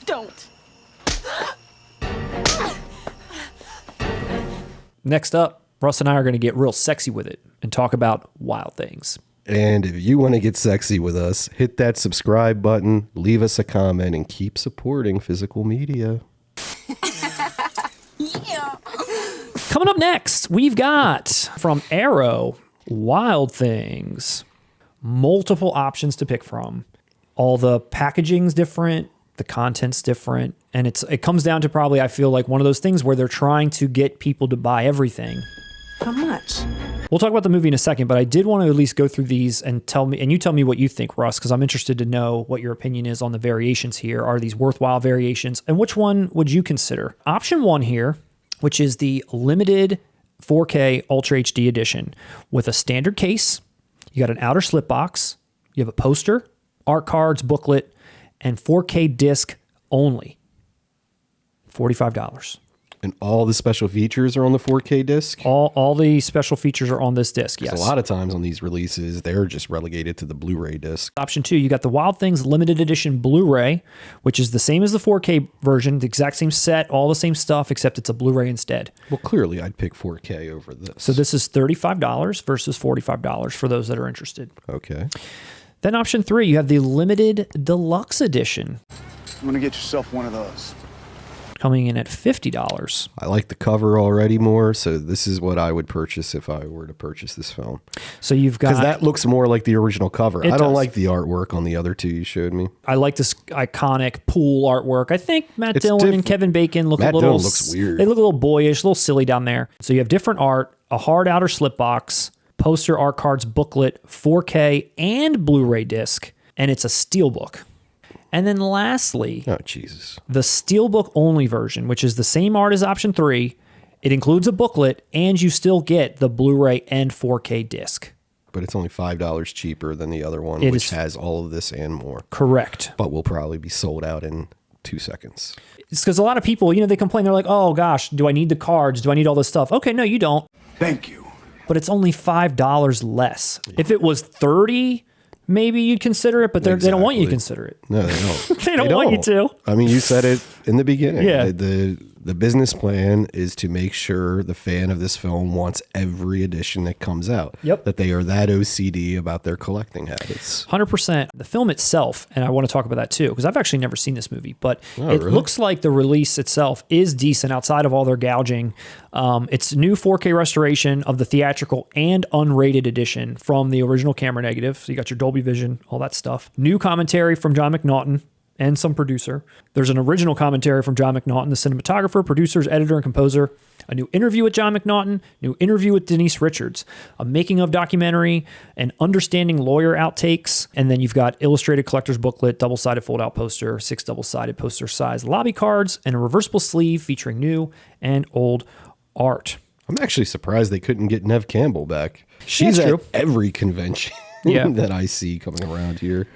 Don't. Next up, Russ and I are going to get real sexy with it and talk about Wild Things. And if you want to get sexy with us, hit that subscribe button, leave us a comment, and keep supporting physical media. Yeah. Coming up next, we've got from Arrow, Wild Things. Multiple options to pick from. All the packaging's different, the content's different, and it comes down to probably, I feel like, one of those things where they're trying to get people to buy everything. How much? We'll talk about the movie in a second, but I did want to at least go through these and you tell me what you think, Russ, because I'm interested to know what your opinion is on the variations here. Are these worthwhile variations? And which one would you consider? Option 1 here, which is the limited 4K Ultra HD edition with a standard case. You got an outer slip box. You have a poster, art cards, booklet, and 4K disc only. $45. And all the special features are on the 4K disc? All the special features are on this disc, yes. A lot of times on these releases, they're just relegated to the Blu-ray disc. Option 2, you got the Wild Things limited edition Blu-ray, which is the same as the 4K version, the exact same set, all the same stuff, except it's a Blu-ray instead. Well, clearly I'd pick 4K over this. So this is $35 versus $45 for those that are interested. Okay. Then option 3, you have the limited deluxe edition, I'm gonna get yourself one of those. coming in at $50. I like the cover already more, so this is what I would purchase if I were to purchase this film. So you've got... Because that looks more like the original cover. I don't does. like the artwork on the other two you showed me. I like this iconic pool artwork. I think Matt Dillon and different. Kevin Bacon look Matt a little... Dillon looks weird. They look a little boyish, a little silly down there. So you have different art, a hard outer slip box, poster, art cards, booklet, 4K, and Blu-ray disc, and it's a Steelbook. And then lastly, Oh, Jesus. the Steelbook only version, which is the same art as option 3. It includes a booklet, and you still get the Blu-ray and 4K disc. But it's only $5 cheaper than the other one, It which is- has all of this and more. Correct. But will probably be sold out in 2 seconds. It's because a lot of people, they complain. They're like, oh, gosh, do I need the cards? Do I need all this stuff? Okay, no, you don't. Thank you. But it's only $5 less. If it was $30, maybe you'd consider it, but they don't want you to consider it. No, they don't. They don't want you to. I mean, you said it in the beginning. Yeah. The business plan is to make sure the fan of this film wants every edition that comes out. Yep. That they are that OCD about their collecting habits. 100%. The film itself, and I want to talk about that too, because I've actually never seen this movie, but it really? looks like the release itself is decent outside of all their gouging. It's new 4K restoration of the theatrical and unrated edition from the original camera negative. So you got your Dolby Vision, all that stuff. New commentary from John McNaughton and some producer. There's an original commentary from John McNaughton, the cinematographer, producers, editor, and composer. A new interview with John McNaughton, new interview with Denise Richards, a making of documentary, an understanding lawyer outtakes, and then you've got illustrated collector's booklet, double-sided fold-out poster, 6 double-sided poster size lobby cards, and a reversible sleeve featuring new and old art. I'm actually surprised they couldn't get Neve Campbell back. She's that's at true. every convention that I see coming around here.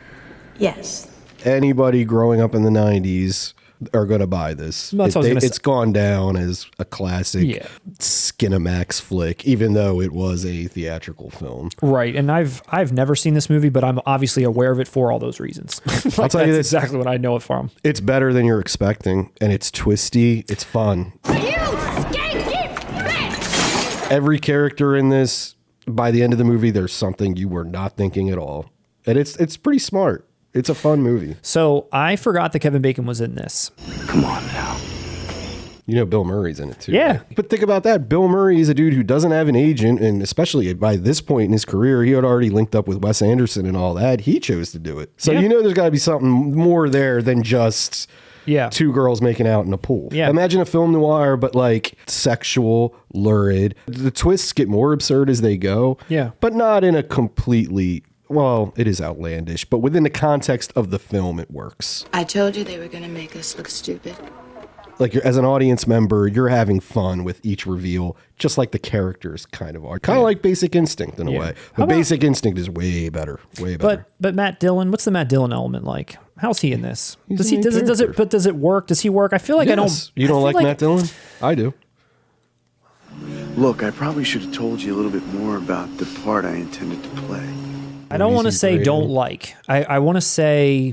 Yes. Anybody growing up in the 90s are going to buy this. That's what I was gonna say. It's gone down as a classic Yeah. Skinamax flick, even though it was a theatrical film. Right, and I've never seen this movie, but I'm obviously aware of it for all those reasons. I'll tell you That's this. exactly what I know it from. It's better than you're expecting, and it's twisty. It's fun. You skanky bitch! Every character in this, by the end of the movie, there's something you were not thinking at all. And it's pretty smart. It's a fun movie. So I forgot that Kevin Bacon was in this. Come on now. You know Bill Murray's in it too. Yeah. Right? But think about that. Bill Murray is a dude who doesn't have an agent, and especially by this point in his career, he had already linked up with Wes Anderson and all that. He chose to do it. So Yeah. there's got to be something more there than just Yeah. 2 girls making out in a pool. Yeah. Imagine a film noir, but like sexual, lurid. The twists get more absurd as they go. Yeah. But not in a completely... Well, it is outlandish, but within the context of the film, it works. I told you they were going to make us look stupid. Like, as an audience member, you're having fun with each reveal, just like the characters kind of are. Kind of like Basic Instinct in a Yeah. way. How But about- Basic Instinct is way better. Way better. But Matt Dillon, what's the Matt Dillon element like? How's he in this? He's Does the he main does it character. but does it work? Does he work? I feel like I Yes. don't. You don't I feel like Matt Dillon? I do. Look, I probably should have told you a little bit more about the part I intended to play. I don't want to He's say great. don't like. I want to say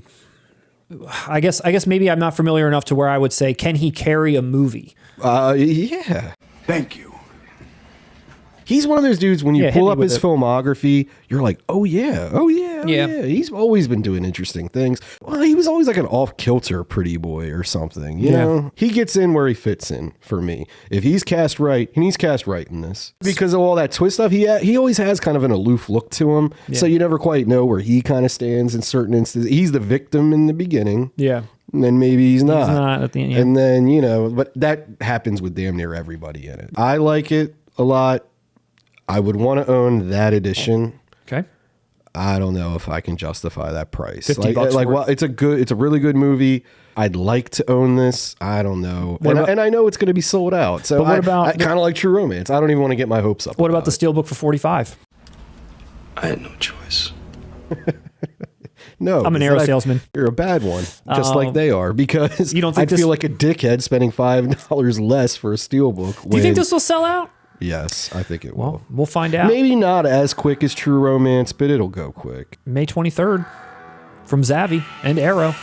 I guess maybe I'm not familiar enough to where I would say, can he carry a movie? Yeah. Thank you. He's one of those dudes, when you Yeah, pull hit me up with his it. filmography, you're like, oh yeah. Yeah. He's always been doing interesting things. Well, he was always like an off-kilter pretty boy or something, you know? He gets in where he fits in for me. If he's cast right, and he's cast right in this. Because of all that twist stuff, he always has kind of an aloof look to him, so you never quite know where he kind of stands in certain instances. He's the victim in the beginning. Yeah. And then maybe he's not. He's not at the end. Yeah. And then, you know, but that happens with damn near everybody in it. I like it a lot. I would want to own that edition. Okay. I don't know if I can justify that price. $50 Like, for well, it's a really good movie. I'd like to own this. I don't know. And I know it's going to be sold out. So But what about I kind of like True Romance. I don't even want to get my hopes up. What about the Steelbook for $45? I had no choice. No, I'm an arrow salesman. You're a bad one, just like they are, because You don't think I'd this- feel like a dickhead spending $5 less for a Steelbook. Do you think this will sell out? Yes, I think it will. Well, we'll find out. Maybe not as quick as True Romance, but it'll go quick. May 23rd from ZAVVI and Arrow.